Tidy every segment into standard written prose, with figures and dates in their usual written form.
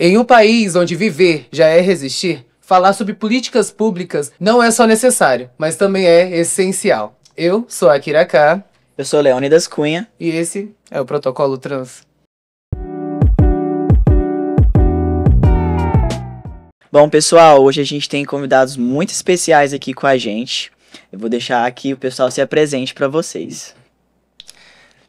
Em um país onde viver já é resistir, falar sobre políticas públicas não é só necessário, mas também é essencial. Eu sou a Akira K. Eu sou Leônidas Cunha. E esse é o Protocolo Trans. Bom, pessoal, hoje a gente tem convidados muito especiais aqui com a gente. Eu vou deixar aqui o pessoal se apresente para vocês.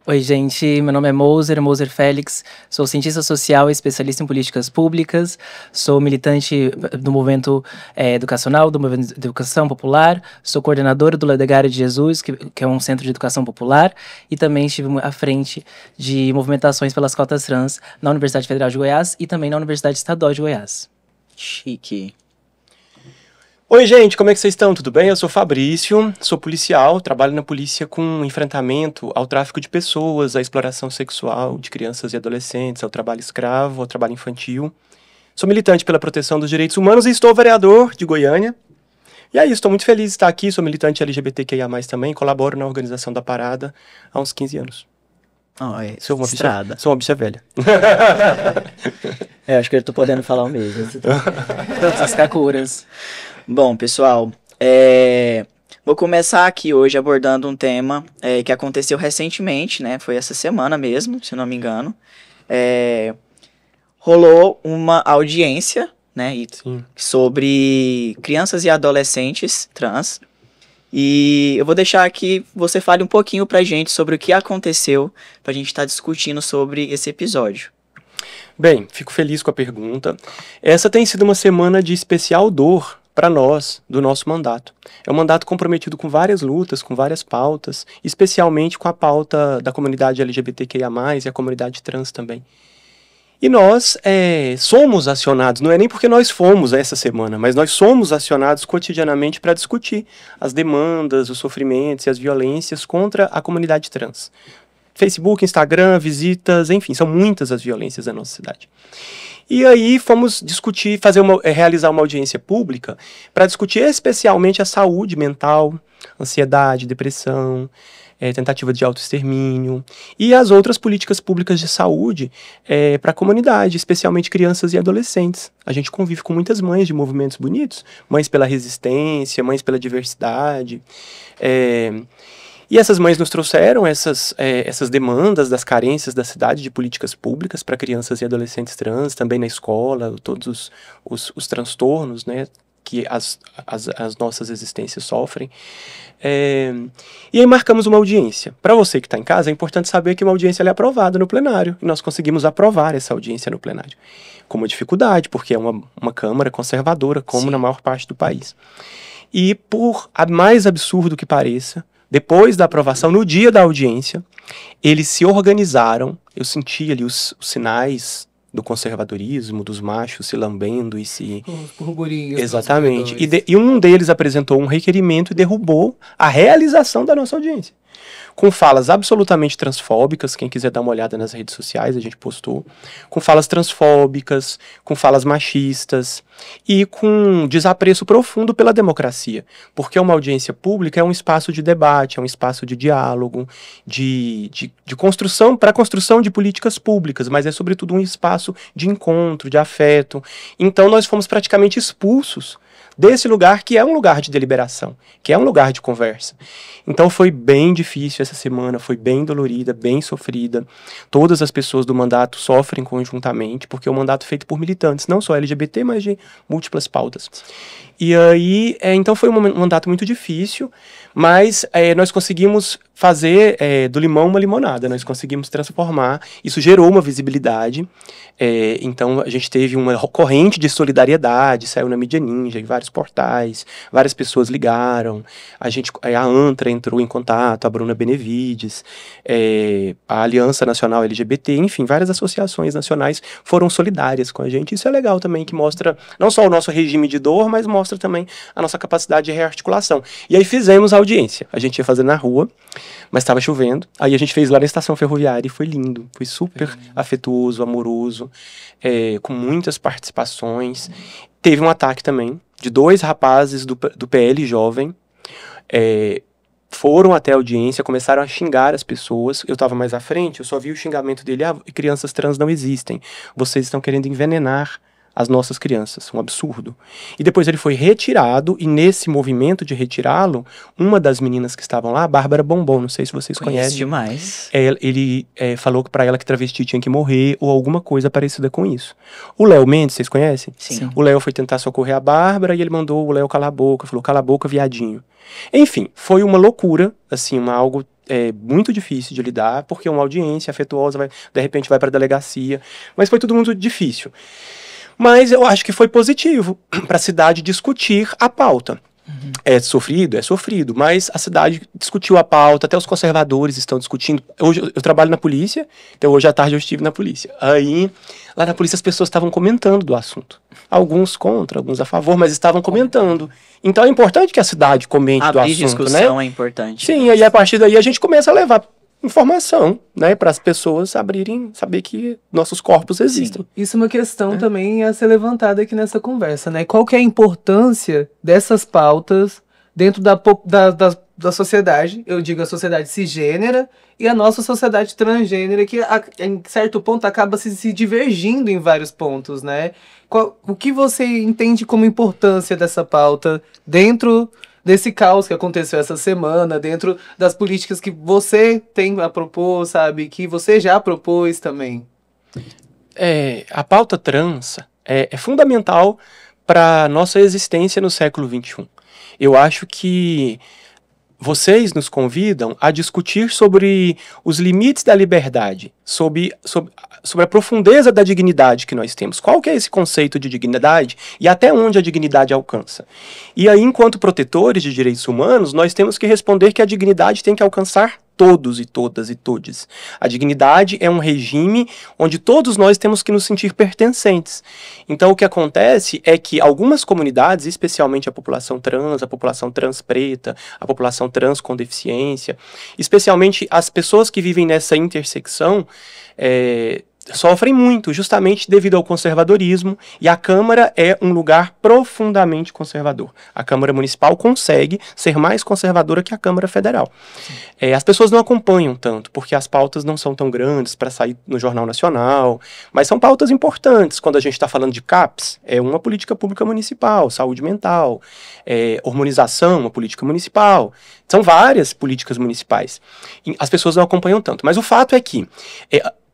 Oi, gente, meu nome é Moser Félix, sou cientista social e especialista em políticas públicas, sou militante do movimento educacional, do movimento de educação popular, sou coordenadora do Ledegário de Jesus, que é um centro de educação popular, e também estive à frente de movimentações pelas cotas trans na Universidade Federal de Goiás e também na Universidade Estadual de Goiás. Chique. Oi, gente, como é que vocês estão? Tudo bem? Eu sou Fabrício, sou policial, trabalho na polícia com enfrentamento ao tráfico de pessoas, à exploração sexual de crianças e adolescentes, ao trabalho escravo, ao trabalho infantil. Sou militante pela proteção dos direitos humanos e estou vereador de Goiânia. E é isso, estou muito feliz de estar aqui, sou militante LGBTQIA+, também, colaboro na organização da parada há uns 15 anos. Sou uma bicha velha. Acho que eu tô podendo falar o mesmo. As Kakuras. Bom, pessoal, vou começar aqui hoje abordando um tema que aconteceu recentemente, né? Foi essa semana mesmo, se não me engano. Rolou uma audiência, né? Sobre crianças e adolescentes trans. E eu vou deixar aqui, você fale um pouquinho pra gente sobre o que aconteceu, pra gente estar discutindo sobre esse episódio. Bem, fico feliz com a pergunta. Essa tem sido uma semana de especial dor para nós, do nosso mandato. É um mandato comprometido com várias lutas, com várias pautas, especialmente com a pauta da comunidade LGBTQIA+, e a comunidade trans também. E nós somos acionados, não é nem porque nós fomos essa semana, mas nós somos acionados cotidianamente para discutir as demandas, os sofrimentos e as violências contra a comunidade trans. Facebook, Instagram, visitas, enfim, são muitas as violências da nossa cidade. E aí fomos discutir, realizar uma audiência pública para discutir especialmente a saúde mental, ansiedade, depressão, tentativa de autoextermínio e as outras políticas públicas de saúde para a comunidade, especialmente crianças e adolescentes. A gente convive com muitas mães de movimentos bonitos, mães pela resistência, mães pela diversidade. E essas mães nos trouxeram essas demandas das carências da cidade de políticas públicas para crianças e adolescentes trans, também na escola, todos os transtornos, né, que as nossas existências sofrem. E aí marcamos uma audiência. Para você que está em casa, é importante saber que uma audiência é aprovada no plenário, e nós conseguimos aprovar essa audiência no plenário. Com uma dificuldade, porque é uma Câmara conservadora, como Sim. na maior parte do país. E por mais absurdo que pareça, depois da aprovação, no dia da audiência, eles se organizaram, eu senti ali os sinais do conservadorismo, dos machos se lambendo e se... Os burburinhos. Exatamente. E um deles apresentou um requerimento e derrubou a realização da nossa audiência. Com falas absolutamente transfóbicas, quem quiser dar uma olhada nas redes sociais, a gente postou, com falas transfóbicas, com falas machistas e com desapreço profundo pela democracia, porque uma audiência pública é um espaço de debate, é um espaço de diálogo, de construção, para a construção de políticas públicas, mas é sobretudo um espaço de encontro, de afeto. Então nós fomos praticamente expulsos desse lugar que é um lugar de deliberação, que é um lugar de conversa. Então foi bem difícil essa semana, foi bem dolorida, bem sofrida. Todas as pessoas do mandato sofrem conjuntamente, porque é um mandato feito por militantes, não só LGBT, mas de múltiplas pautas. E aí, então foi um mandato muito difícil, mas nós conseguimos fazer do limão uma limonada, nós conseguimos transformar, isso gerou uma visibilidade, então a gente teve uma corrente de solidariedade, saiu na mídia ninja, em vários portais, várias pessoas ligaram, a ANTRA entrou em contato, a Bruna Benevides, a Aliança Nacional LGBT, enfim, várias associações nacionais foram solidárias com a gente. Isso é legal também, que mostra não só o nosso regime de dor, mas mostra também a nossa capacidade de rearticulação. E aí fizemos a audiência, a gente ia fazer na rua, mas estava chovendo, aí a gente fez lá na estação ferroviária e foi lindo, foi super afetuoso, amoroso, com muitas participações. Teve um ataque também de 2 rapazes do PL jovem, foram até a audiência, começaram a xingar as pessoas. Eu estava mais à frente, eu só vi o xingamento dele: crianças trans não existem, vocês estão querendo envenenar as nossas crianças, um absurdo. E depois ele foi retirado, e nesse movimento de retirá-lo, uma das meninas que estavam lá, Bárbara Bombom, não sei se vocês conhecem. Demais. Ele falou pra ela que travesti tinha que morrer, ou alguma coisa parecida com isso. O Léo Mendes, vocês conhecem? Sim. O Léo foi tentar socorrer a Bárbara, e ele mandou o Léo calar a boca, falou: cala a boca, viadinho. Enfim, foi uma loucura, assim, algo muito difícil de lidar, porque uma audiência afetuosa, de repente vai pra delegacia, mas foi tudo muito difícil. Mas eu acho que foi positivo para a cidade discutir a pauta. É sofrido, mas a cidade discutiu a pauta, até os conservadores estão discutindo. Hoje eu trabalho na polícia, então hoje à tarde eu estive na polícia. Aí, lá na polícia as pessoas estavam comentando do assunto. Alguns contra, alguns a favor, mas estavam comentando. Então é importante que a cidade comente do assunto, discussão, né? é importante. Sim, aí a partir daí a gente começa a levar informação, né, para as pessoas saber que nossos corpos existem. Isso é uma questão também a ser levantada aqui nessa conversa, né? Qual que é a importância dessas pautas dentro da sociedade? Eu digo a sociedade cisgênera e a nossa sociedade transgênera, que em certo ponto acaba se divergindo em vários pontos, né? O que você entende como importância dessa pauta dentro desse caos que aconteceu essa semana, dentro das políticas que você tem a propor, sabe? Que você já propôs também. A pauta trans é fundamental para nossa existência no século XXI. Eu acho que vocês nos convidam a discutir sobre os limites da liberdade, sobre a profundeza da dignidade que nós temos. Qual que é esse conceito de dignidade e até onde a dignidade alcança? E aí, enquanto protetores de direitos humanos, nós temos que responder que a dignidade tem que alcançar todos e todas e todes. A dignidade é um regime onde todos nós temos que nos sentir pertencentes. Então, o que acontece é que algumas comunidades, especialmente a população trans preta, a população trans com deficiência, especialmente as pessoas que vivem nessa intersecção, sofrem muito, justamente devido ao conservadorismo, e a Câmara é um lugar profundamente conservador. A Câmara Municipal consegue ser mais conservadora que a Câmara Federal. As pessoas não acompanham tanto, porque as pautas não são tão grandes para sair no Jornal Nacional, mas são pautas importantes. Quando a gente está falando de CAPS, é uma política pública municipal, saúde mental, hormonização, uma política municipal. São várias políticas municipais. E as pessoas não acompanham tanto. Mas o fato é que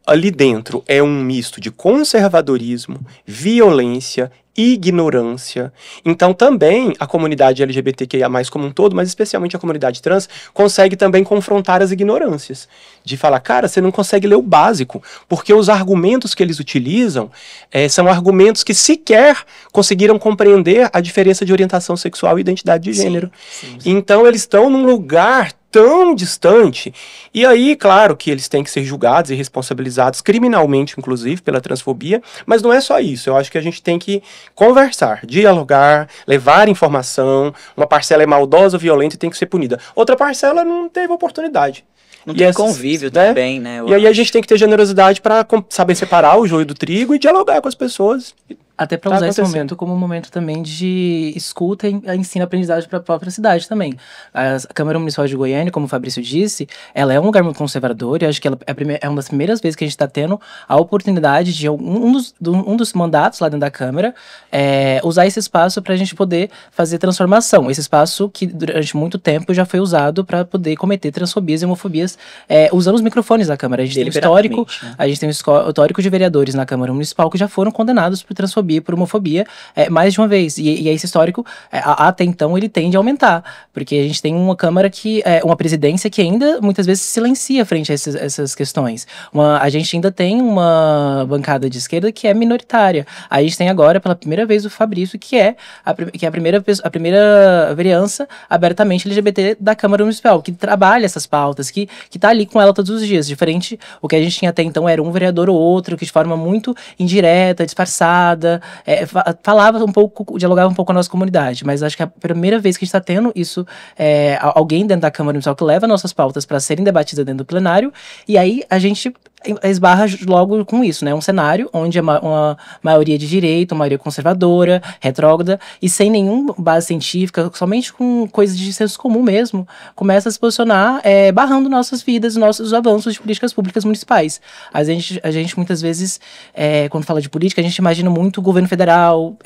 ali dentro é um misto de conservadorismo, violência, ignorância. Então também a comunidade LGBTQIA+, como um todo, mas especialmente a comunidade trans, consegue também confrontar as ignorâncias. De falar: cara, você não consegue ler o básico, porque os argumentos que eles utilizam são argumentos que sequer conseguiram compreender a diferença de orientação sexual e identidade de gênero. Sim. Então eles estão num lugar tão distante, e aí, claro que eles têm que ser julgados e responsabilizados criminalmente, inclusive, pela transfobia, mas não é só isso. Eu acho que a gente tem que conversar, dialogar, levar informação. Uma parcela é maldosa, violenta e tem que ser punida. Outra parcela não teve oportunidade. Não tem convívio também, né? E aí a gente tem que ter generosidade para saber separar o joio do trigo e dialogar com as pessoas. Até para usar esse momento como um momento também de escuta e ensino-aprendizagem para a própria cidade também. A Câmara Municipal de Goiânia, como o Fabrício disse, ela é um lugar muito conservador, e acho que ela é uma das primeiras vezes que a gente está tendo a oportunidade de um dos mandatos lá dentro da Câmara usar esse espaço para a gente poder fazer transformação. Esse espaço que durante muito tempo já foi usado para poder cometer transfobias e homofobias usando os microfones da Câmara. A gente tem um histórico, né? A gente tem um histórico de vereadores na Câmara Municipal que já foram condenados por transfobia, por homofobia, mais de uma vez. E esse histórico, até então, ele tende a aumentar. Porque a gente tem uma Câmara uma presidência que ainda, muitas vezes, silencia frente a essas questões. A gente ainda tem uma bancada de esquerda que é minoritária. A gente tem agora, pela primeira vez, o Fabrício, que é a primeira vereança abertamente LGBT da Câmara Municipal, que trabalha essas pautas, que tá ali com ela todos os dias. Diferente, o que a gente tinha até então era um vereador ou outro, que de forma muito indireta, disfarçada, falava um pouco, dialogava um pouco com a nossa comunidade, mas acho que é a primeira vez que a gente está tendo isso, alguém dentro da Câmara Municipal que leva nossas pautas para serem debatidas dentro do plenário, e aí a gente esbarra logo com isso, né? Um cenário onde uma maioria de direita, uma maioria conservadora, retrógrada, e sem nenhuma base científica, somente com coisas de senso comum mesmo, começa a se posicionar barrando nossas vidas, nossos avanços de políticas públicas municipais. A gente muitas vezes, quando fala de política, a gente imagina muito o governo federal,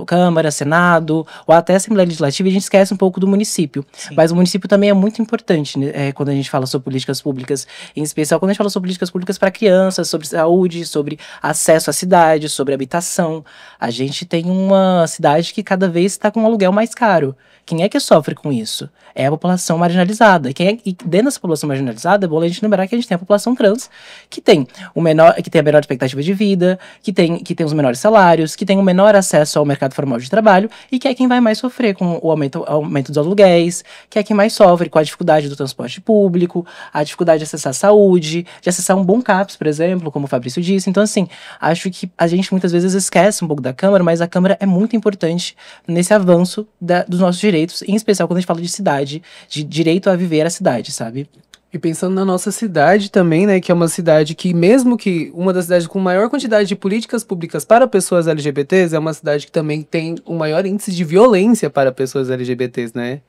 Câmara, Senado, ou até Assembleia Legislativa, e a gente esquece um pouco do município. Sim. Mas o município também é muito importante, né, quando a gente fala sobre políticas públicas, em especial quando a gente fala sobre políticas públicas para crianças, sobre saúde, sobre acesso à cidade, sobre habitação. A gente tem uma cidade que cada vez está com um aluguel mais caro. Quem é que sofre com isso? É a população marginalizada. E dentro dessa população marginalizada, é bom a gente lembrar que a gente tem a população trans, que tem a menor expectativa de vida, que tem os menores salários, que tem o menor acesso ao mercado formal de trabalho, e que é quem vai mais sofrer com o aumento dos aluguéis, que é quem mais sofre com a dificuldade do transporte público, a dificuldade de acessar a saúde, de acessar um bom CAPS, por exemplo, como o Fabrício disse. Então, assim, acho que a gente muitas vezes esquece um pouco da Câmara, mas a Câmara é muito importante nesse avanço dos nossos direitos, em especial quando a gente fala de cidade, de direito a viver a cidade, sabe? E pensando na nossa cidade também, né, que é uma cidade que, mesmo que uma das cidades com maior quantidade de políticas públicas para pessoas LGBTs, é uma cidade que também tem o maior índice de violência para pessoas LGBTs, né?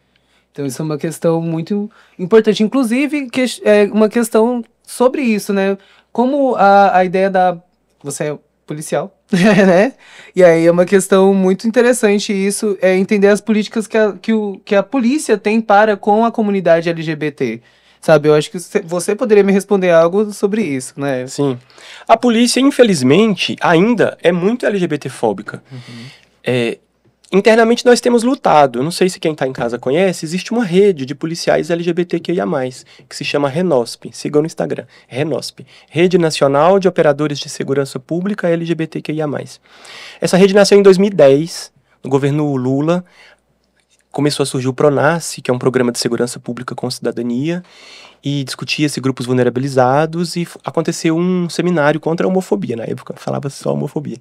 Então isso é uma questão muito importante. Inclusive, é uma questão sobre isso, né? Como a ideia da... Você é policial, né? E aí é uma questão muito interessante isso, é entender as políticas que a polícia tem para com a comunidade LGBT. Sabe, eu acho que você poderia me responder algo sobre isso, né? Sim. A polícia, infelizmente, ainda é muito LGBTfóbica. Internamente nós temos lutado, eu não sei se quem está em casa conhece, existe uma rede de policiais LGBTQIA+, que se chama RENOSP, sigam no Instagram, RENOSP, Rede Nacional de Operadores de Segurança Pública LGBTQIA+. Essa rede nasceu em 2010, no governo Lula. Começou a surgir o PRONASSE, que é um programa de segurança pública com cidadania, e discutia-se grupos vulnerabilizados, e aconteceu um seminário contra a homofobia. Na época falava só homofobia.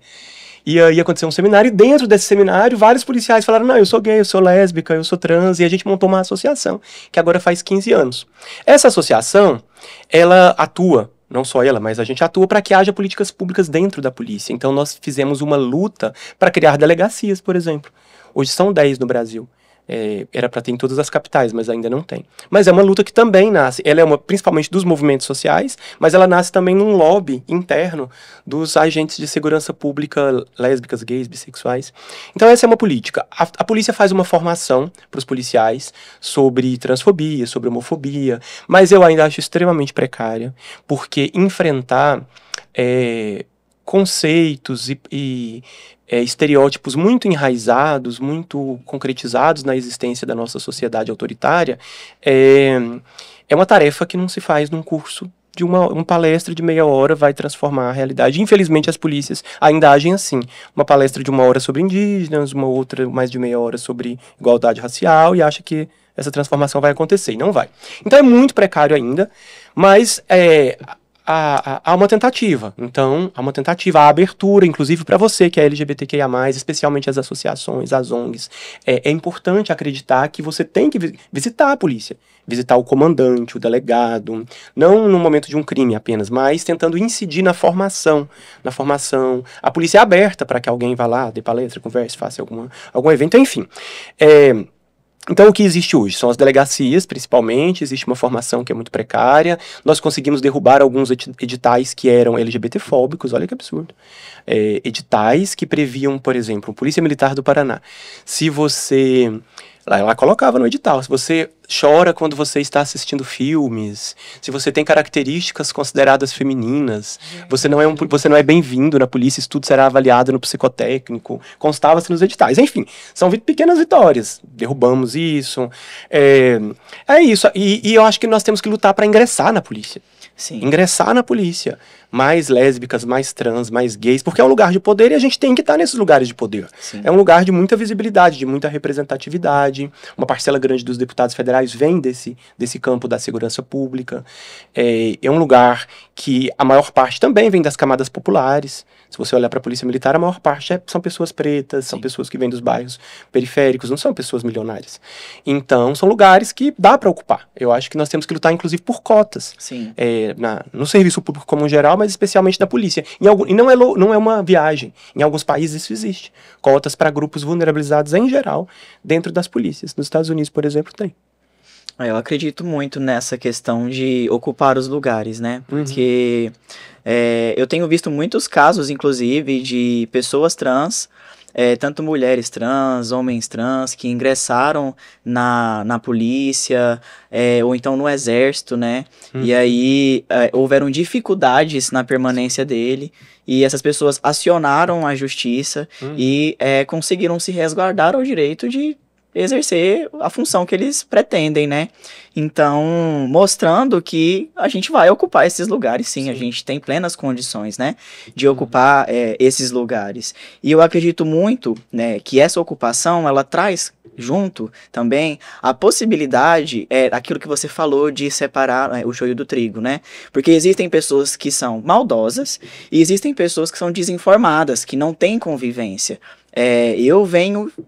E aí aconteceu um seminário, e dentro desse seminário vários policiais falaram: não, eu sou gay, eu sou lésbica, eu sou trans, e a gente montou uma associação, que agora faz 15 anos. Essa associação, ela atua, não só ela, mas a gente atua para que haja políticas públicas dentro da polícia. Então nós fizemos uma luta para criar delegacias, por exemplo. Hoje são 10 no Brasil. Era para ter em todas as capitais, mas ainda não tem. Mas é uma luta que também nasce, ela é principalmente dos movimentos sociais, mas ela nasce também num lobby interno dos agentes de segurança pública lésbicas, gays, bissexuais. Então essa é uma política. A polícia faz uma formação para os policiais sobre transfobia, sobre homofobia, mas eu ainda acho extremamente precária, porque enfrentar conceitos e estereótipos muito enraizados, muito concretizados na existência da nossa sociedade autoritária, é uma tarefa que não se faz num curso de uma palestra de meia hora vai transformar a realidade. Infelizmente as polícias ainda agem assim. Uma palestra de 1 hora sobre indígenas, uma outra mais de meia hora sobre igualdade racial, e acha que essa transformação vai acontecer, e não vai. Então é muito precário ainda, mas há uma tentativa. Então, há uma tentativa, há abertura, inclusive para você que é LGBTQIA+, especialmente as associações, as ONGs. É importante acreditar que você tem que visitar a polícia, visitar o comandante, o delegado, não no momento de um crime apenas, mas tentando incidir na formação. A polícia é aberta para que alguém vá lá, dê palestra, converse, faça algum evento, enfim. Então, o que existe hoje? São as delegacias, principalmente, existe uma formação que é muito precária, nós conseguimos derrubar alguns editais que eram LGBTfóbicos, olha que absurdo. Editais que previam, por exemplo, Polícia Militar do Paraná. Se você... Ela colocava no edital, se você chora quando você está assistindo filmes, se você tem características consideradas femininas, você não é bem-vindo na polícia, isso tudo será avaliado no psicotécnico, constava-se nos editais. Enfim, são pequenas vitórias, derrubamos isso. É isso, e eu acho que nós temos que lutar para ingressar na polícia. Sim. Ingressar na polícia. Mais lésbicas, mais trans, mais gays, porque é um lugar de poder e a gente tem que estar nesses lugares de poder. Sim. É um lugar de muita visibilidade, de muita representatividade. Uma parcela grande dos deputados federais vem desse campo da segurança pública. É um lugar que a maior parte também vem das camadas populares. Se você olhar para a polícia militar, a maior parte são pessoas pretas, são pessoas que vêm dos bairros periféricos, não são pessoas milionárias. Então, são lugares que dá para ocupar. Eu acho que nós temos que lutar, inclusive, por cotas. Sim. no serviço público como geral, mas especialmente da polícia. E não é uma viagem. Em alguns países isso existe. Cotas para grupos vulnerabilizados em geral dentro das polícias. Nos Estados Unidos, por exemplo, tem. Eu acredito muito nessa questão de ocupar os lugares, né? Porque eu tenho visto muitos casos, inclusive, de pessoas trans, tanto mulheres trans, homens trans, que ingressaram na polícia, ou então no exército, né? E aí houveram dificuldades na permanência dele, e essas pessoas acionaram a justiça e conseguiram se resguardar ao direito de exercer a função que eles pretendem, né? Então, mostrando que a gente vai ocupar esses lugares, sim. A gente tem plenas condições, né, de ocupar esses lugares. E eu acredito muito, né, que essa ocupação, ela traz junto também a possibilidade, aquilo que você falou de separar o joio do trigo, né? Porque existem pessoas que são maldosas e existem pessoas que são desinformadas, que não têm convivência. Eu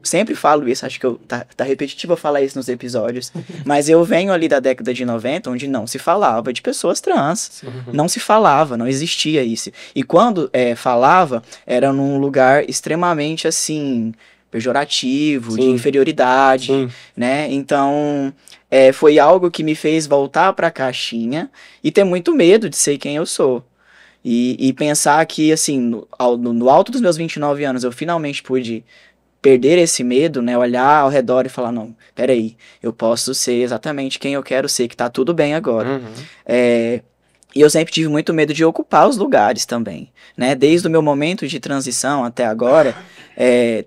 sempre falo isso, acho que tá repetitivo eu falar isso nos episódios, mas eu venho ali da década de 90, onde não se falava de pessoas trans, não se falava, não existia isso. E quando falava, era num lugar extremamente, assim, pejorativo, de inferioridade, né? Então, foi algo que me fez voltar pra caixinha e ter muito medo de ser quem eu sou. E pensar que, assim, no alto dos meus 29 anos, eu finalmente pude perder esse medo, né? Olhar ao redor e falar, não, peraí, eu posso ser exatamente quem eu quero ser, que tá tudo bem agora. E eu sempre tive muito medo de ocupar os lugares também, né? Desde o meu momento de transição até agora,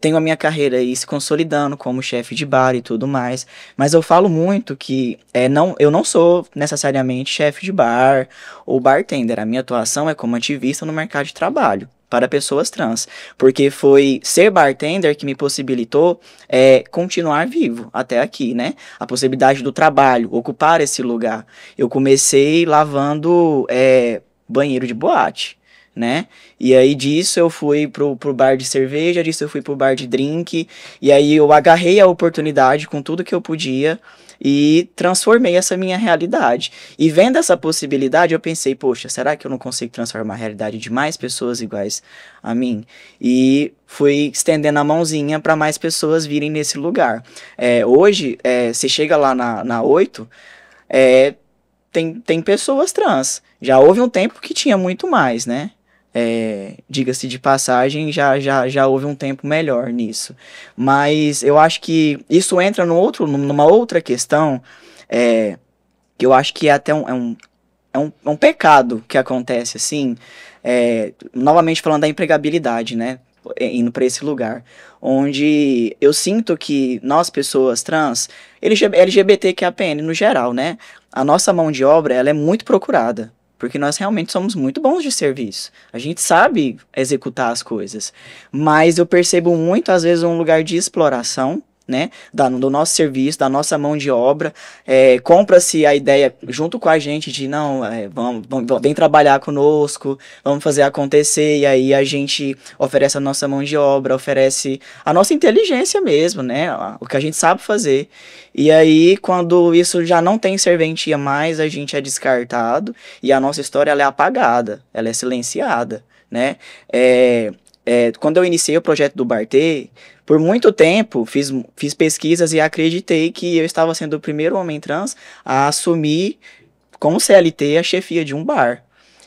tenho a minha carreira aí se consolidando como chefe de bar e tudo mais, mas eu falo muito que eu não sou necessariamente chefe de bar ou bartender, a minha atuação é como ativista no mercado de trabalho para pessoas trans, porque foi ser bartender que me possibilitou continuar vivo até aqui, né? A possibilidade do trabalho, ocupar esse lugar. Eu comecei lavando banheiro de boate, né? E aí disso eu fui pro bar de cerveja, disso eu fui pro bar de drink, e aí eu agarrei a oportunidade com tudo que eu podia e transformei essa minha realidade. E vendo essa possibilidade, eu pensei, poxa, será que eu não consigo transformar a realidade de mais pessoas iguais a mim? E fui estendendo a mãozinha para mais pessoas virem nesse lugar. Hoje, você chega lá na 8, tem pessoas trans. Já houve um tempo que tinha muito mais, né? Diga-se de passagem, já houve um tempo melhor nisso. Mas eu acho que isso entra numa outra questão, que eu acho que é até um pecado que acontece, assim, novamente falando da empregabilidade, né? Indo para esse lugar, onde eu sinto que nós, pessoas trans, LGBTQIAPN no geral, né? A nossa mão de obra, ela é muito procurada. Porque nós realmente somos muito bons de serviço. A gente sabe executar as coisas. Mas eu percebo muito, às vezes, um lugar de exploração, né? Do nosso serviço, da nossa mão de obra. Compra-se a ideia junto com a gente de, não, vem trabalhar conosco, vamos fazer acontecer. E aí a gente oferece a nossa mão de obra, oferece a nossa inteligência mesmo, né? O que a gente sabe fazer. E aí, quando isso já não tem serventia mais, a gente é descartado e a nossa história ela é apagada, ela é silenciada, né? Quando eu iniciei o projeto do Bartê, por muito tempo fiz pesquisas e acreditei que eu estava sendo o primeiro homem trans a assumir como CLT a chefia de um bar.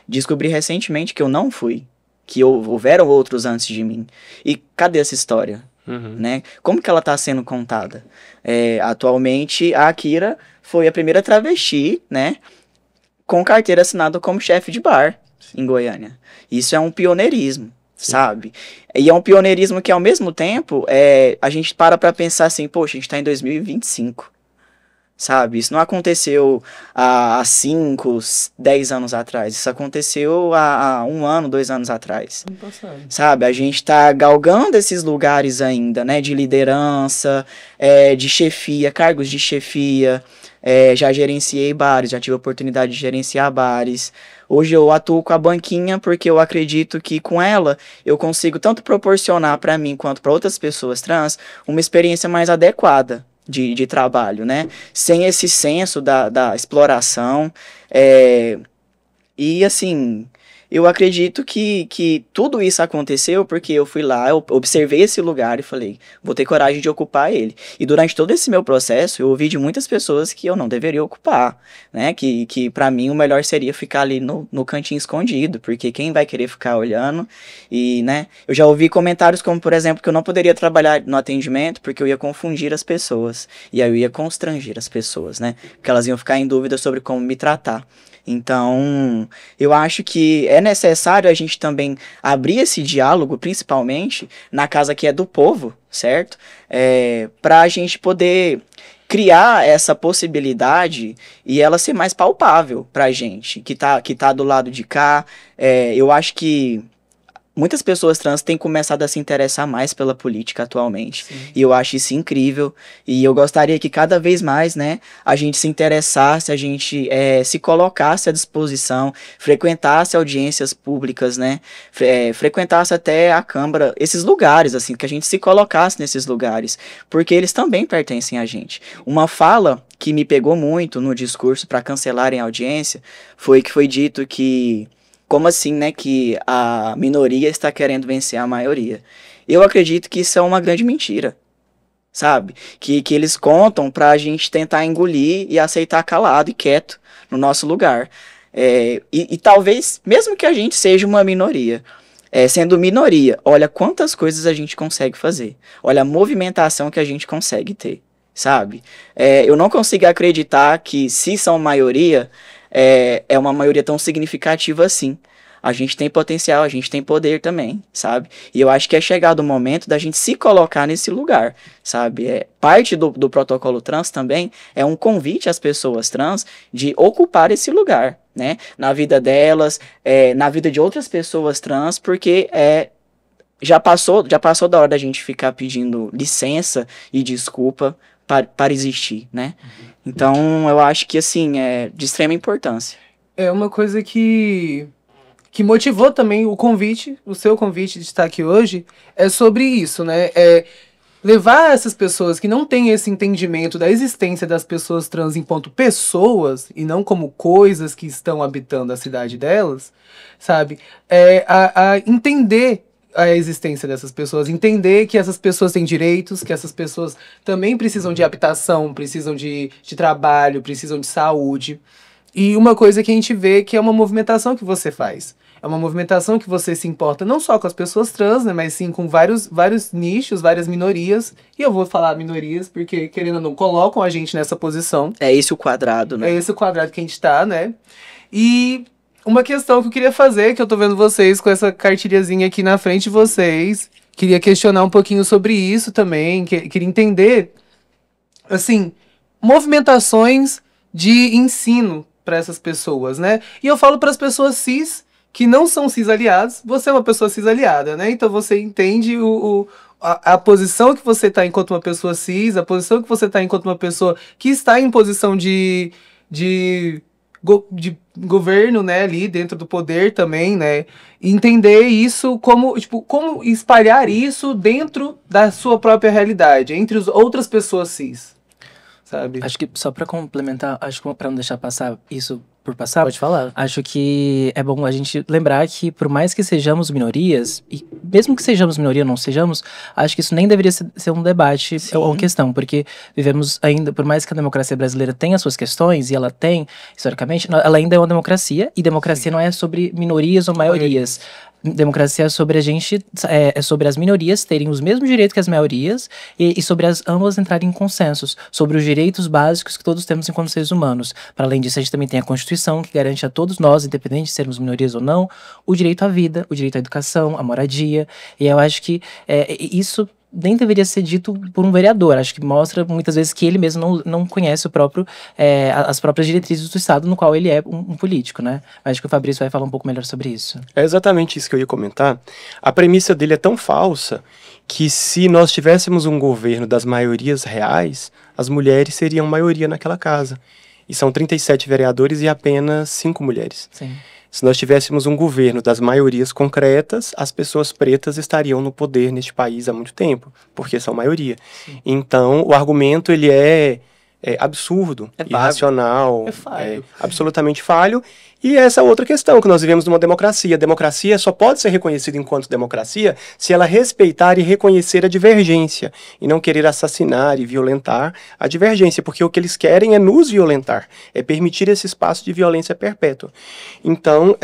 Descobri recentemente que eu não fui, que houveram outros antes de mim. E cadê essa história? Né? Como que ela está sendo contada? Atualmente, a Akira foi a primeira travesti, né, com carteira assinada como chefe de bar em Goiânia. Isso é um pioneirismo, sabe? E é um pioneirismo que, ao mesmo tempo, a gente para pensar assim, poxa, a gente está em 2025. Sabe? Isso não aconteceu há 5, 10 anos atrás. Isso aconteceu há 1 ano, 2 anos atrás. Sabe? A gente tá galgando esses lugares ainda, né? De liderança, de chefia, cargos de chefia. Já gerenciei bares, já tive a oportunidade de gerenciar bares. Hoje eu atuo com a banquinha porque eu acredito que com ela eu consigo tanto proporcionar para mim quanto para outras pessoas trans uma experiência mais adequada de trabalho, né? Sem esse senso da exploração. E assim, eu acredito que tudo isso aconteceu porque eu fui lá, eu observei esse lugar e falei, vou ter coragem de ocupar ele. E durante todo esse meu processo, eu ouvi de muitas pessoas que eu não deveria ocupar, né? Que para mim o melhor seria ficar ali no cantinho escondido, porque quem vai querer ficar olhando? E, né? Eu já ouvi comentários como, por exemplo, que eu não poderia trabalhar no atendimento porque eu ia confundir as pessoas. E aí eu ia constranger as pessoas, né? Porque elas iam ficar em dúvida sobre como me tratar. Então, eu acho que é necessário a gente também abrir esse diálogo, principalmente na casa que é do povo, certo? Para a gente poder criar essa possibilidade e ela ser mais palpável para a gente, que tá do lado de cá. Eu acho que muitas pessoas trans têm começado a se interessar mais pela política atualmente. Sim. E eu acho isso incrível. E eu gostaria que cada vez mais, né, a gente se interessasse, a gente se colocasse à disposição, frequentasse audiências públicas, né, frequentasse até a Câmara, esses lugares, assim, que a gente se colocasse nesses lugares, porque eles também pertencem a gente. Uma fala que me pegou muito no discurso para cancelarem a audiência foi que foi dito que como assim, né, que a minoria está querendo vencer a maioria? Eu acredito que isso é uma grande mentira, sabe? Que eles contam pra gente tentar engolir e aceitar calado e quieto no nosso lugar. E talvez, mesmo que a gente seja uma minoria, sendo minoria, olha quantas coisas a gente consegue fazer. Olha a movimentação que a gente consegue ter, sabe? Eu não consigo acreditar que se são maioria, é uma maioria tão significativa assim. A gente tem potencial, a gente tem poder também, sabe? E eu acho que é chegado o momento da gente se colocar nesse lugar, sabe? Parte do protocolo trans também é um convite às pessoas trans de ocupar esse lugar, né? Na vida delas, na vida de outras pessoas trans, porque já passou da hora da gente ficar pedindo licença e desculpa para existir, né? Então, eu acho que, assim, é de extrema importância. É uma coisa que motivou também o seu convite de estar aqui hoje, é sobre isso, né? Levar essas pessoas que não têm esse entendimento da existência das pessoas trans enquanto pessoas, e não como coisas que estão habitando a cidade delas, sabe? A entender a existência dessas pessoas, entender que essas pessoas têm direitos, que essas pessoas também precisam de habitação, precisam de trabalho, precisam de saúde. E uma coisa que a gente vê que é uma movimentação que você faz. É uma movimentação que você se importa não só com as pessoas trans, né, mas sim com vários nichos, várias minorias. E eu vou falar minorias porque, querendo ou não, colocam a gente nessa posição. É esse o quadrado, né? É esse o quadrado que a gente tá, né? E uma questão que eu queria fazer, que eu tô vendo vocês com essa cartilhazinha aqui na frente de vocês. Queria questionar um pouquinho sobre isso também. Queria entender, assim, movimentações de ensino para essas pessoas, né? E eu falo para as pessoas cis que não são cis-aliados. Você é uma pessoa cis-aliada, né? Então você entende a posição que você está enquanto uma pessoa cis, a posição que você está enquanto uma pessoa que está em posição de governo, né, ali dentro do poder também, né? Entender isso como espalhar isso dentro da sua própria realidade, entre as outras pessoas cis. Sabe? Acho que só pra complementar, acho que pra não deixar passar isso por passar, Pode falar. acho que é bom a gente lembrar que por mais que sejamos minorias, e mesmo que sejamos minoria ou não sejamos, acho que isso nem deveria ser um debate ou uma questão, porque vivemos ainda, por mais que a democracia brasileira tenha suas questões, e ela tem, historicamente, ela ainda é uma democracia, e democracia não é sobre minorias ou maiorias. Democracia é sobre a gente, é sobre as minorias terem os mesmos direitos que as maiorias e sobre as ambas entrarem em consensos sobre os direitos básicos que todos temos enquanto seres humanos. Para além disso, a gente também tem a Constituição, que garante a todos nós, independente de sermos minorias ou não, o direito à vida, o direito à educação, à moradia. E eu acho que isso nem deveria ser dito por um vereador. Acho que mostra muitas vezes que ele mesmo não conhece as próprias diretrizes do Estado no qual ele é um político, né? Acho que o Fabrício vai falar um pouco melhor sobre isso. É exatamente isso que eu ia comentar. A premissa dele é tão falsa que se nós tivéssemos um governo das maiorias reais, as mulheres seriam maioria naquela casa. E são 37 vereadores e apenas 5 mulheres. Sim. Se nós tivéssemos um governo das maiorias concretas, as pessoas pretas estariam no poder neste país há muito tempo, porque são maioria. Sim. Então, o argumento ele é absurdo, É vago. irracional, É falho. absolutamente falho. E essa outra questão, que nós vivemos numa democracia. A democracia só pode ser reconhecida enquanto democracia se ela respeitar e reconhecer a divergência, e não querer assassinar e violentar a divergência, porque o que eles querem é nos violentar, é permitir esse espaço de violência perpétua. Então,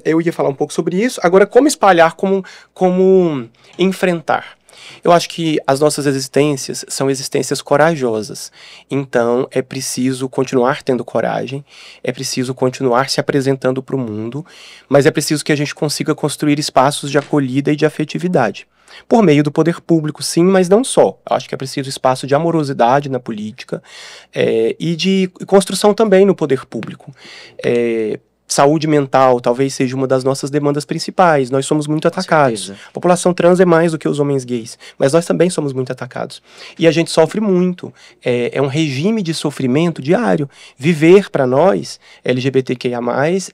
eu ia falar um pouco sobre isso. Agora, como espalhar, como enfrentar? Eu acho que as nossas existências são existências corajosas. Então, é preciso continuar tendo coragem, é preciso continuar se apresentando para o mundo, mas é preciso que a gente consiga construir espaços de acolhida e de afetividade. Por meio do poder público, sim, mas não só. Eu acho que é preciso espaço de amorosidade na política e de construção também no poder público. Saúde mental talvez seja uma das nossas demandas principais. Nós somos muito atacados. A população trans é mais do que os homens gays, mas nós também somos muito atacados. E a gente sofre muito. É um regime de sofrimento diário. Viver para nós, LGBTQIA+,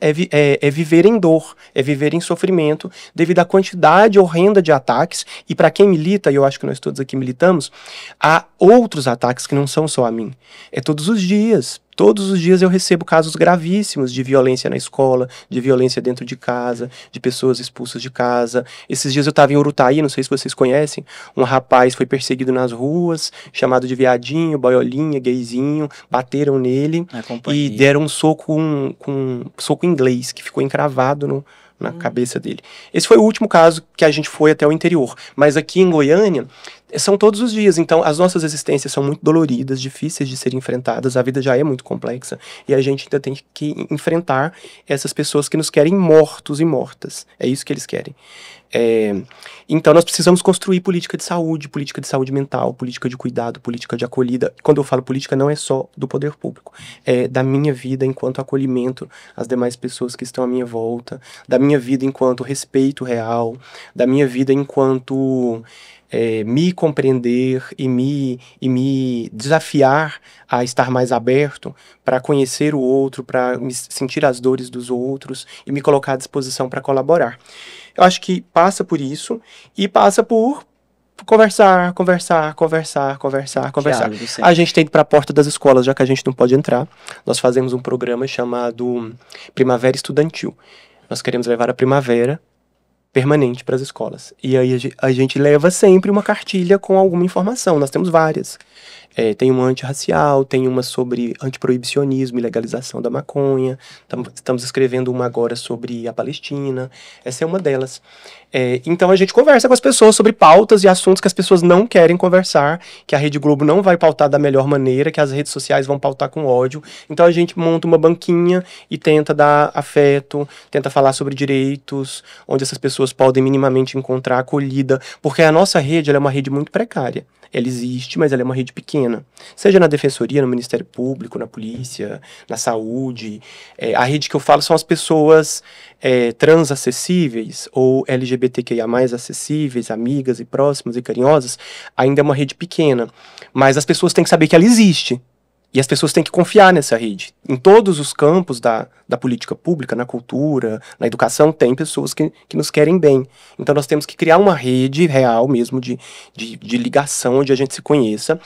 é viver em dor, é viver em sofrimento, devido à quantidade horrenda de ataques. E para quem milita, e eu acho que nós todos aqui militamos, há outros ataques que não são só a mim. É todos os dias. Todos os dias eu recebo casos gravíssimos de violência na escola, de violência dentro de casa, de pessoas expulsas de casa. Esses dias eu estava em Urutaí, não sei se vocês conhecem, um rapaz foi perseguido nas ruas, chamado de viadinho, boiolinha, gayzinho, bateram nele e deram um soco, um soco inglês, que ficou encravado na cabeça dele. Esse foi o último caso que a gente foi até o interior. Mas aqui em Goiânia, são todos os dias. Então, as nossas existências são muito doloridas, difíceis de serem enfrentadas. A vida já é muito complexa. E a gente ainda tem que enfrentar essas pessoas que nos querem mortos e mortas. É isso que eles querem. Então, nós precisamos construir política de saúde mental, política de cuidado, política de acolhida. Quando eu falo política, não é só do poder público. É da minha vida enquanto acolhimento às demais pessoas que estão à minha volta, da minha vida enquanto respeito real, da minha vida enquanto me compreender e me desafiar a estar mais aberto para conhecer o outro, para sentir as dores dos outros e me colocar à disposição para colaborar. Eu acho que passa por isso e passa por conversar. A gente tem que ir para a porta das escolas, já que a gente não pode entrar. Nós fazemos um programa chamado Primavera Estudantil. Nós queremos levar a primavera permanente para as escolas. E aí a gente leva sempre uma cartilha com alguma informação. Nós temos várias. Tem uma antirracial, tem uma sobre antiproibicionismo e legalização da maconha. Estamos escrevendo uma agora sobre a Palestina. Essa é uma delas. Então a gente conversa com as pessoas sobre pautas e assuntos que as pessoas não querem conversar, que a Rede Globo não vai pautar da melhor maneira, que as redes sociais vão pautar com ódio. Então a gente monta uma banquinha e tenta dar afeto, tenta falar sobre direitos, onde essas pessoas podem minimamente encontrar acolhida, porque a nossa rede ela é uma rede muito precária. Ela existe, mas ela é uma rede pequena. Seja na defensoria, no Ministério Público, na polícia, na saúde. A rede que eu falo são as pessoas trans acessíveis ou LGBTQIA+, acessíveis, amigas e próximas e carinhosas. Ainda é uma rede pequena. Mas as pessoas têm que saber que ela existe. E as pessoas têm que confiar nessa rede. Em todos os campos da política pública, na cultura, na educação, tem pessoas que nos querem bem. Então nós temos que criar uma rede real mesmo de ligação, onde a gente se conheça,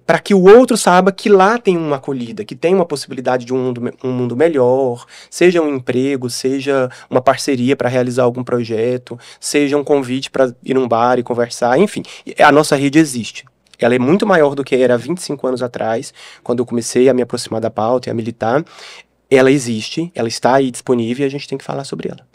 para que o outro saiba que lá tem uma acolhida, que tem uma possibilidade de um mundo melhor, seja um emprego, seja uma parceria para realizar algum projeto, seja um convite para ir num bar e conversar, enfim. A nossa rede existe. Ela é muito maior do que era há 25 anos atrás, quando eu comecei a me aproximar da pauta e a militar. Ela existe, ela está aí disponível e a gente tem que falar sobre ela.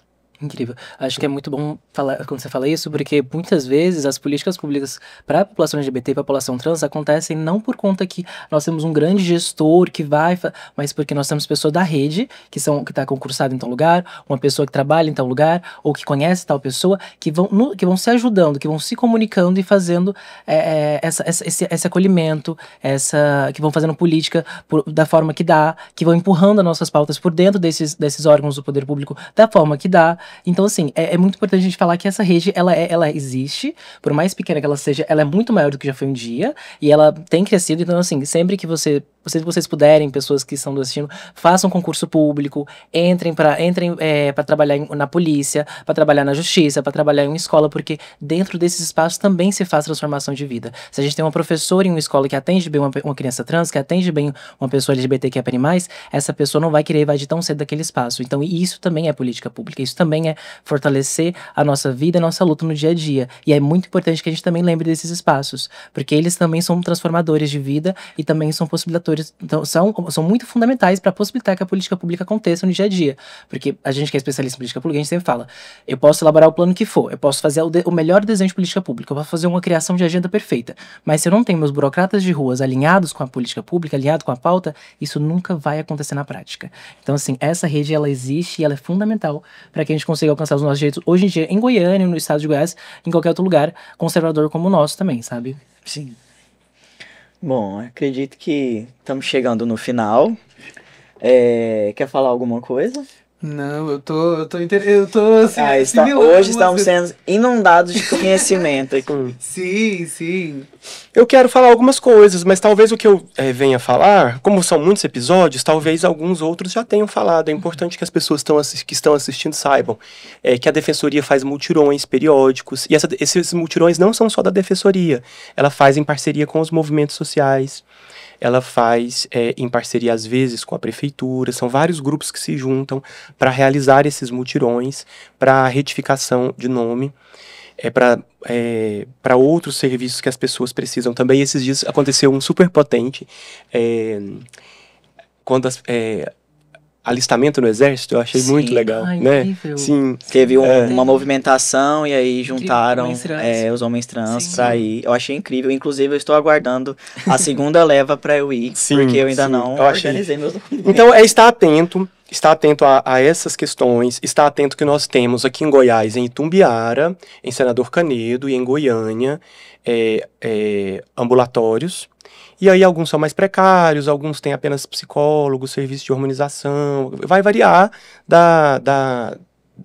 Incrível. Acho que é muito bom falar, quando você fala isso, porque muitas vezes as políticas públicas para a população LGBT e para a população trans acontecem não por conta que nós temos um grande gestor que vai, mas porque nós temos pessoas da rede, que está concursada em tal lugar, uma pessoa que trabalha em tal lugar, ou que conhece tal pessoa, que vão se ajudando, que vão se comunicando e fazendo esse acolhimento, que vão fazendo política da forma que dá, que vão empurrando as nossas pautas por dentro desses órgãos do poder público da forma que dá. Então, assim, é muito importante a gente falar que essa rede, ela existe, por mais pequena que ela seja, ela é muito maior do que já foi um dia, e ela tem crescido. Então, assim, sempre que você se vocês puderem, pessoas que estão assistindo, façam concurso público, entrem para trabalhar na polícia, para trabalhar na justiça, para trabalhar em uma escola, porque dentro desses espaços também se faz transformação de vida. Se a gente tem uma professora em uma escola que atende bem uma criança trans, que atende bem uma pessoa LGBTQIA+, essa pessoa não vai querer evadir tão cedo daquele espaço. Então, isso também é política pública, isso também é fortalecer a nossa vida, a nossa luta no dia a dia. E é muito importante que a gente também lembre desses espaços, porque eles também são transformadores de vida e também são possibilitadores, então são muito fundamentais para possibilitar que a política pública aconteça no dia a dia. Porque a gente que é especialista em política pública, a gente sempre fala, eu posso elaborar o plano que for, eu posso fazer o melhor desenho de política pública, eu posso fazer uma criação de agenda perfeita, mas se eu não tenho meus burocratas de ruas alinhados com a política pública, alinhados com a pauta, isso nunca vai acontecer na prática. Então, assim, essa rede, ela existe e ela é fundamental para que a gente consiga alcançar os nossos direitos, hoje em dia, em Goiânia, no estado de Goiás, em qualquer outro lugar conservador como o nosso também, sabe? Sim. Bom, acredito que estamos chegando no final. Quer falar alguma coisa? Não, eu tô assim, hoje estamos sendo inundados de conhecimento aqui. Sim, sim. Eu quero falar algumas coisas, mas talvez o que eu venha falar, como são muitos episódios, talvez alguns outros já tenham falado. É importante que as pessoas que estão assistindo saibam que a Defensoria faz mutirões periódicos, e esses mutirões não são só da Defensoria, ela faz em parceria com os movimentos sociais, ela faz em parceria, às vezes, com a prefeitura. São vários grupos que se juntam para realizar esses mutirões, para retificação de nome, para outros serviços que as pessoas precisam também. Esses dias aconteceu um super potente, quando alistamento no exército, eu achei muito legal, né? Incrível. Sim. Teve uma movimentação e aí juntaram os homens trans Sim. pra ir. Eu achei incrível. Inclusive, eu estou aguardando a segunda leva pra eu ir, porque eu ainda não organizei meus documentos. Então, estar atento a essas questões, estar atento que nós temos aqui em Goiás, em Itumbiara, em Senador Canedo e em Goiânia, ambulatórios. E aí alguns são mais precários, alguns têm apenas psicólogos, serviço de hormonização, vai variar da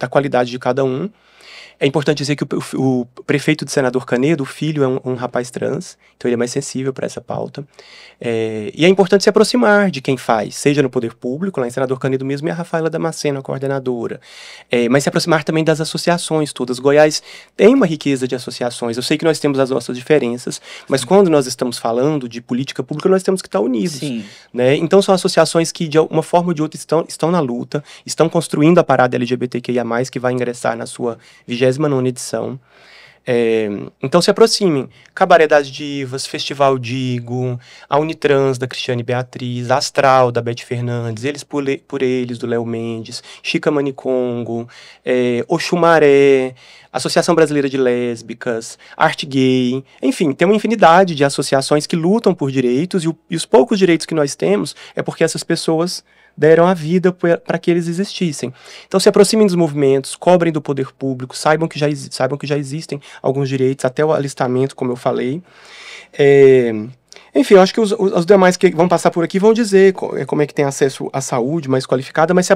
qualidade de cada um. É importante dizer que o prefeito de Senador Canedo, o filho, é um rapaz trans, então ele é mais sensível para essa pauta. E é importante se aproximar de quem faz, seja no poder público, lá em Senador Canedo mesmo, e a Rafaela Damasceno, a coordenadora. Mas se aproximar também das associações todas. Goiás tem uma riqueza de associações. Eu sei que nós temos as nossas diferenças, mas quando nós estamos falando de política pública, nós temos que estar unidos. Sim. Né? Então são associações que, de uma forma ou de outra, estão na luta, estão construindo a parada LGBTQIA+, que vai ingressar na sua 29ª edição. Então se aproximem. Cabaré das Divas, Festival Digo, a Unitrans da Cristiane Beatriz, a Astral da Beth Fernandes, Eles por Eles do Léo Mendes, Chica Manicongo, Oxumaré, Associação Brasileira de Lésbicas, Arte Gay, enfim, tem uma infinidade de associações que lutam por direitos, e os poucos direitos que nós temos é porque essas pessoas deram a vida para que eles existissem. Então se aproximem dos movimentos, cobrem do poder público, saibam que já existem alguns direitos, até o alistamento, como eu falei. Enfim, eu acho que os demais que vão passar por aqui vão dizer como é que tem acesso à saúde mais qualificada, mas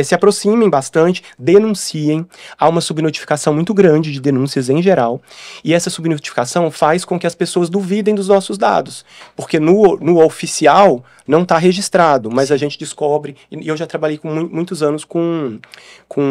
se aproximem bastante, denunciem. Há uma subnotificação muito grande de denúncias em geral, e essa subnotificação faz com que as pessoas duvidem dos nossos dados, porque no oficial não está registrado, mas a gente descobre, e eu já trabalhei muitos anos com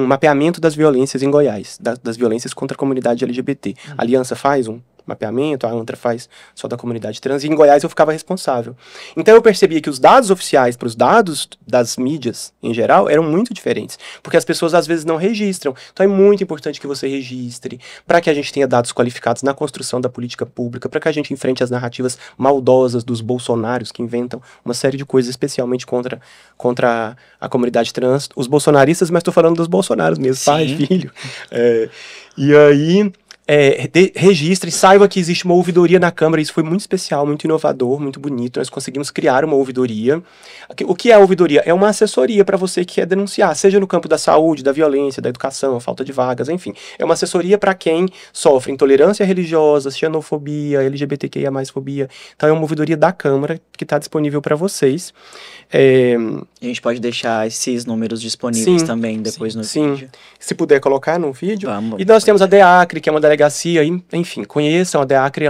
mapeamento das violências em Goiás, das violências contra a comunidade LGBT. A Aliança faz um mapeamento, a ANTRA faz só da comunidade trans, e em Goiás eu ficava responsável. Então eu percebia que os dados oficiais para os dados das mídias, em geral, eram muito diferentes, porque as pessoas às vezes não registram. Então é muito importante que você registre, para que a gente tenha dados qualificados na construção da política pública, para que a gente enfrente as narrativas maldosas dos bolsonaros, que inventam uma série de coisas, especialmente contra a comunidade trans, os bolsonaristas, mas estou falando dos bolsonaros mesmo, pai, filho. E aí registre, saiba que existe uma ouvidoria na Câmara. Isso foi muito especial, muito inovador, muito bonito. Nós conseguimos criar uma ouvidoria. O que é a ouvidoria? É uma assessoria para você que quer denunciar, seja no campo da saúde, da violência, da educação, a falta de vagas, enfim. É uma assessoria para quem sofre intolerância religiosa, xenofobia, LGBTQIA+, fobia. Então é uma ouvidoria da Câmara que está disponível para vocês. A gente pode deixar esses números disponíveis também depois no vídeo. Se puder colocar no vídeo. Vamos. E nós temos a DEACRE, que é uma delegacia delegacia, enfim, conheçam a DEACRE,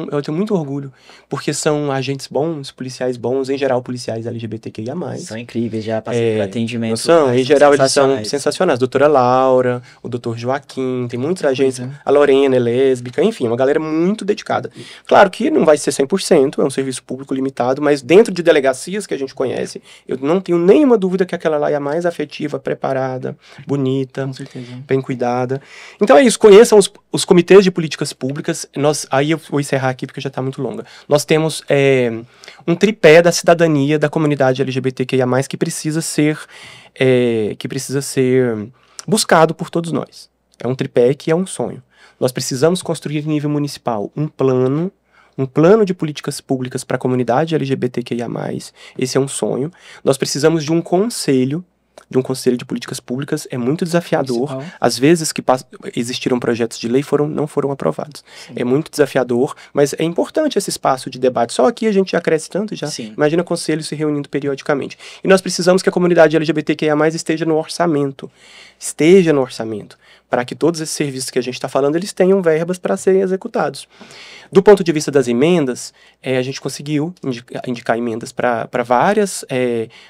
eu tenho muito orgulho, porque são agentes bons, policiais bons, em geral policiais LGBTQIA+. São incríveis, já passei por atendimento. São, em geral eles são sensacionais. Doutora Laura, o doutor Joaquim, tem muitos agentes, a Lorena é lésbica, enfim, uma galera muito dedicada. Claro que não vai ser 100%, é um serviço público limitado, mas dentro de delegacias que a gente conhece, eu não tenho nenhuma dúvida que aquela lá é a mais afetiva, preparada, bonita, bem cuidada. Então é isso, conheçam os comitês de políticas públicas. Aí eu vou encerrar aqui porque já está muito longa. Nós temos um tripé da cidadania da comunidade LGBTQIA+, que precisa ser buscado por todos nós. É um tripé que é um sonho. Nós precisamos construir em nível municipal um plano de políticas públicas para a comunidade LGBTQIA+. Esse é um sonho. Nós precisamos de um conselho de políticas públicas, é muito desafiador. Principal. Às vezes que existiram projetos de lei não foram aprovados. Sim. É muito desafiador, mas é importante esse espaço de debate. Só aqui a gente já cresce tanto, já. Sim. Imagina conselhos se reunindo periodicamente. E nós precisamos que a comunidade LGBTQIA+, esteja no orçamento, para que todos esses serviços que a gente está falando, eles tenham verbas para serem executados. Do ponto de vista das emendas, a gente conseguiu indicar emendas para várias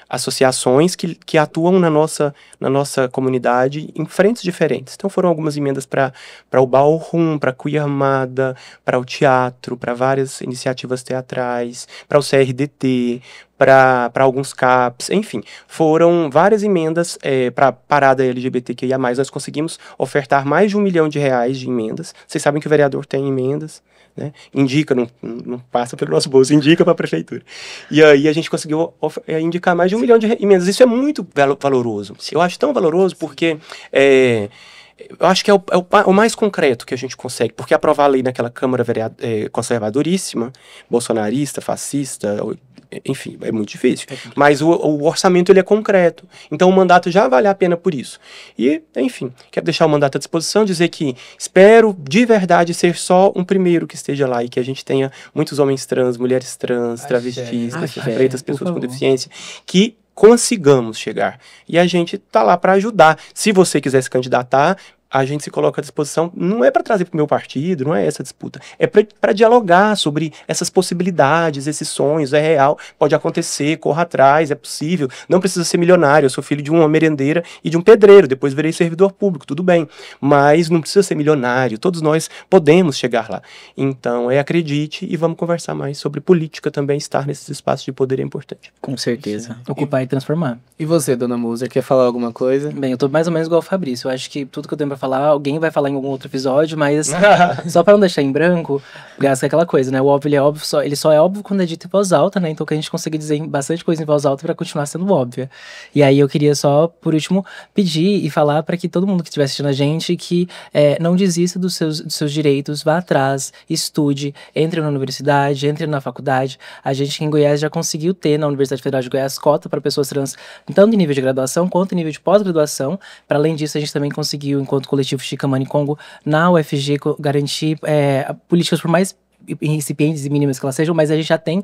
associações que atuam na nossa comunidade em frentes diferentes. Então foram algumas emendas para o ballroom, para a Queer Armada, para o teatro, para várias iniciativas teatrais, para o CRDT, para alguns CAPs, enfim, foram várias emendas para a parada LGBTQIA+. Nós conseguimos ofertar mais de R$1 milhão de emendas. Vocês sabem que o vereador tem emendas, né? Indica, não passa pelo nosso bolso, indica para a prefeitura. E aí a gente conseguiu indicar mais de R$1 milhão de emendas. Isso é muito valoroso. Eu acho tão valoroso porque eu acho que é o mais concreto que a gente consegue, porque aprovar a lei naquela Câmara conservadoríssima, bolsonarista, fascista, enfim, é muito difícil. Mas o orçamento ele é concreto. Então o mandato já vale a pena por isso. E, enfim, quero deixar o mandato à disposição, dizer que espero de verdade ser só um primeiro que esteja lá e que a gente tenha muitos homens trans, mulheres trans, travestis, pessoas pretas, pessoas com deficiência, que consigamos chegar. E a gente tá lá para ajudar. Se você quiser se candidatar, a gente se coloca à disposição, não é para trazer para o meu partido, não é essa disputa, é para dialogar sobre essas possibilidades, esses sonhos, é real, pode acontecer, corra atrás, é possível, não precisa ser milionário, eu sou filho de uma merendeira e de um pedreiro, depois virei servidor público, tudo bem, mas não precisa ser milionário, todos nós podemos chegar lá. Então, acredite e vamos conversar mais sobre política também, estar nesses espaços de poder é importante. Com certeza. Ocupar e transformar. E você, dona Moser, quer falar alguma coisa? Bem, eu tô mais ou menos igual o Fabrício, eu acho que tudo que eu tenho pra falar, alguém vai falar em algum outro episódio, mas só pra não deixar em branco, graças àquela coisa, né? O óbvio, ele só é óbvio quando é dito em voz alta, né? Então que a gente consiga dizer bastante coisa em voz alta pra continuar sendo óbvia. E aí eu queria só, por último, pedir e falar pra que todo mundo que estiver assistindo a gente, que não desista dos seus direitos, vá atrás, estude, entre na universidade, entre na faculdade. A gente aqui em Goiás já conseguiu ter na Universidade Federal de Goiás cota para pessoas trans, tanto em nível de graduação quanto em nível de pós-graduação. Para além disso, a gente também conseguiu, enquanto coletivo Chica Mani Congo, na UFG, garantir políticas por mais incipientes e mínimas que elas sejam, mas a gente já tem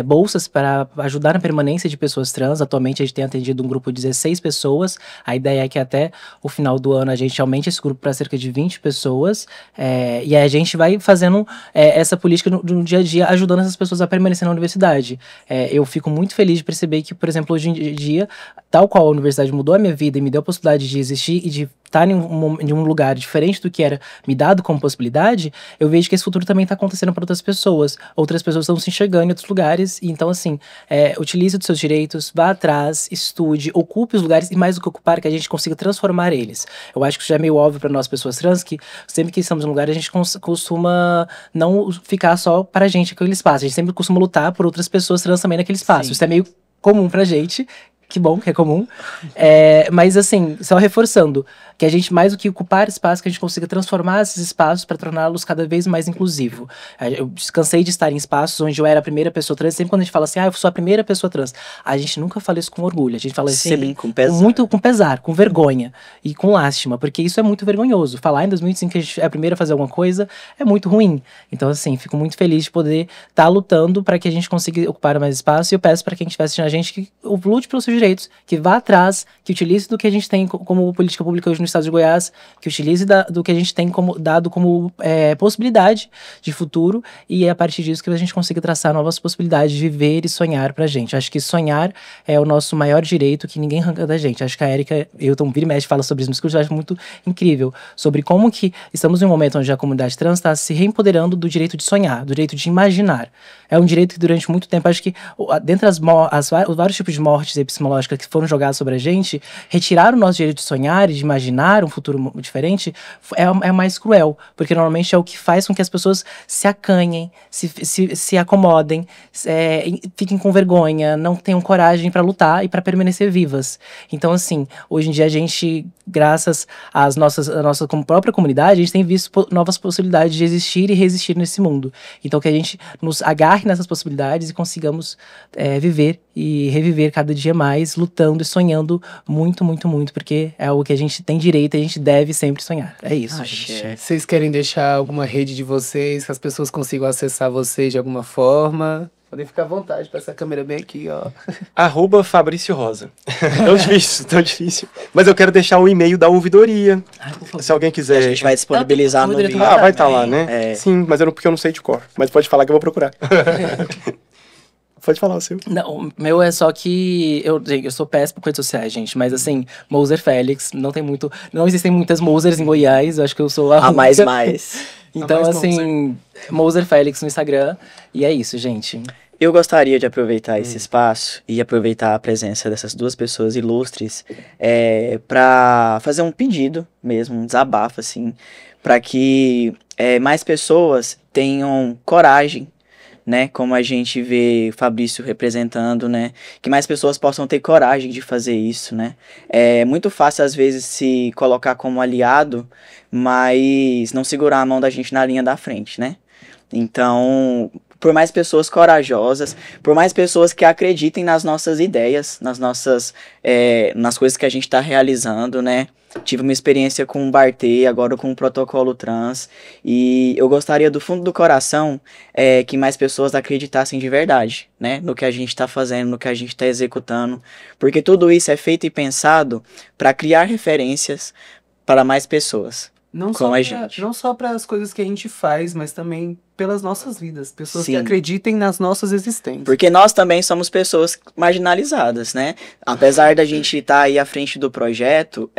bolsas para ajudar na permanência de pessoas trans. Atualmente a gente tem atendido um grupo de 16 pessoas, a ideia é que até o final do ano a gente aumente esse grupo para cerca de 20 pessoas, e aí a gente vai fazendo essa política no dia a dia, ajudando essas pessoas a permanecer na universidade. Eu fico muito feliz de perceber que, por exemplo, hoje em dia, tal qual a universidade mudou a minha vida e me deu a possibilidade de existir e de estar em um lugar diferente do que era me dado como possibilidade, eu vejo que esse futuro também está acontecendo para outras pessoas estão se enxergando em outros lugares. E então, assim, utilize os seus direitos, vá atrás, estude, ocupe os lugares, e mais do que ocupar, que a gente consiga transformar eles. Eu acho que isso já é meio óbvio para nós, pessoas trans, que sempre que estamos em um lugar, a gente costuma não ficar só para a gente naquele espaço, a gente sempre costuma lutar por outras pessoas trans também naquele espaço. Sim. Isso é meio comum pra gente. Que bom que é comum. Mas assim, só reforçando, que a gente, mais do que ocupar espaço, que a gente consiga transformar esses espaços para torná-los cada vez mais inclusivo. Eu cansei de estar em espaços onde eu era a primeira pessoa trans. Sempre quando a gente fala assim, eu sou a primeira pessoa trans, a gente nunca fala isso com orgulho. A gente fala isso com pesar. Muito com pesar, com vergonha e com lástima, porque isso é muito vergonhoso. Falar em 2005 que a gente é a primeira a fazer alguma coisa é muito ruim. Então assim, fico muito feliz de poder estar lutando para que a gente consiga ocupar mais espaço, e eu peço para quem estiver assistindo a gente que lute pelos seus direitos, que vá atrás, que utilize do que a gente tem como política pública hoje no estado de Goiás, que utilize do que a gente tem dado como possibilidade de futuro, e é a partir disso que a gente consiga traçar novas possibilidades de viver e sonhar pra gente. Acho que sonhar é o nosso maior direito, que ninguém arranca da gente. Acho que a Érica Hilton vira e mexe fala sobre isso no discurso, eu acho muito incrível, sobre como que estamos em um momento onde a comunidade trans está se reempoderando do direito de sonhar, do direito de imaginar. É um direito que durante muito tempo, acho que dentre os vários tipos de mortes epistemológicas que foram jogadas sobre a gente, retirar o nosso direito de sonhar e de imaginar um futuro diferente é mais cruel, porque normalmente é o que faz com que as pessoas se acanhem, se acomodem, fiquem com vergonha, não tenham coragem para lutar e para permanecer vivas. Então, assim, hoje em dia a gente, graças à nossa como própria comunidade, a gente tem visto novas possibilidades de existir e resistir nesse mundo. Então, que a gente nos agarre nessas possibilidades e consigamos viver e reviver cada dia mais, lutando e sonhando muito, muito, muito, porque é algo que a gente tem direito e a gente deve sempre sonhar. É isso, gente. Vocês querem deixar alguma rede de vocês, que as pessoas consigam acessar vocês de alguma forma? Podem ficar à vontade, para essa câmera bem aqui, ó. @Fabrício Rosa. Tão difícil. Mas eu quero deixar o e-mail da ouvidoria. Se alguém quiser. A gente vai disponibilizar no vídeo. Vai estar lá, né? Sim, mas porque eu não sei de cor. Mas pode falar que eu vou procurar. Pode falar o seu. Não, o meu é só que eu sou péssimo com redes sociais, gente. Mas assim, Moser Félix, não existem muitas Mosers em Goiás. Eu acho que eu sou a mais. Então, assim, Moser Félix no Instagram. E é isso, gente. Eu gostaria de aproveitar esse espaço e aproveitar a presença dessas duas pessoas ilustres para fazer um pedido mesmo, um desabafo, assim, para que mais pessoas tenham coragem, né, como a gente vê o Fabrício representando, né, que mais pessoas possam ter coragem de fazer isso, né. É muito fácil, às vezes, se colocar como aliado, mas não segurar a mão da gente na linha da frente, né. Então, por mais pessoas corajosas, por mais pessoas que acreditem nas nossas ideias, nas coisas que a gente está realizando, né. Tive uma experiência com o Bartê, agora com o protocolo trans, e eu gostaria do fundo do coração que mais pessoas acreditassem de verdade, né, no que a gente está fazendo, no que a gente está executando, porque tudo isso é feito e pensado para criar referências para mais pessoas. Não só para as coisas que a gente faz, mas também pelas nossas vidas. Pessoas que acreditem nas nossas existências. Porque nós também somos pessoas marginalizadas, né? Apesar da gente estar aí à frente do projeto,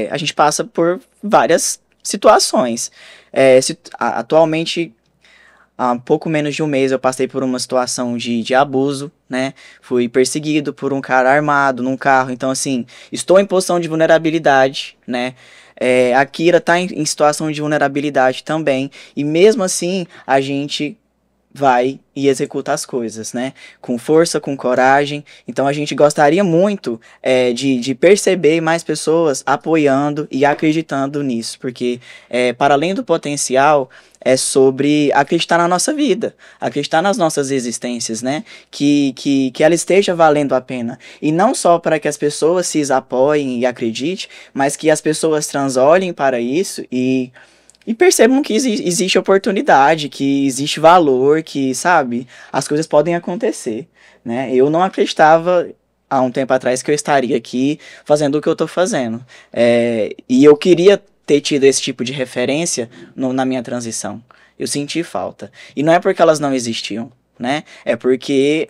a gente passa por várias situações. Atualmente, há pouco menos de um mês, eu passei por uma situação de abuso, né? Fui perseguido por um cara armado num carro. Então, assim, estou em posição de vulnerabilidade, né? A Kira está em situação de vulnerabilidade também, e mesmo assim a gente vai e executa as coisas, né? Com força, com coragem. Então a gente gostaria muito de perceber mais pessoas apoiando e acreditando nisso, porque para além do potencial, é sobre acreditar na nossa vida, acreditar nas nossas existências, né? Que ela esteja valendo a pena. E não só para que as pessoas se apoiem e acreditem, mas que as pessoas trans olhem para isso e percebam que existe oportunidade, que existe valor, que, sabe, as coisas podem acontecer, né? Eu não acreditava há um tempo atrás que eu estaria aqui fazendo o que eu tô fazendo. E eu queria ter tido esse tipo de referência na minha transição. Eu senti falta. E não é porque elas não existiam, né? É porque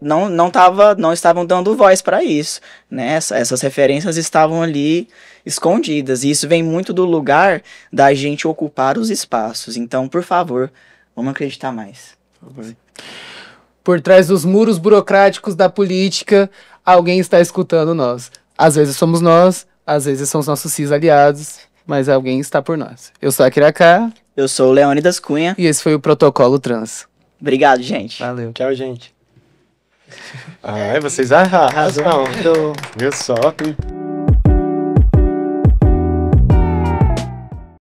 não estavam dando voz para isso, né? Essas referências estavam ali escondidas, e isso vem muito do lugar da gente ocupar os espaços. Então, por favor, vamos acreditar mais. Por trás dos muros burocráticos da política, alguém está escutando nós. Às vezes somos nós, às vezes são os nossos cis aliados, mas alguém está por nós. Eu sou a Kiraka. Eu sou o Leônidas Cunha. E esse foi o Protocolo Trans. Obrigado, gente. Valeu. Tchau, gente. Vocês arrasam. Viu só?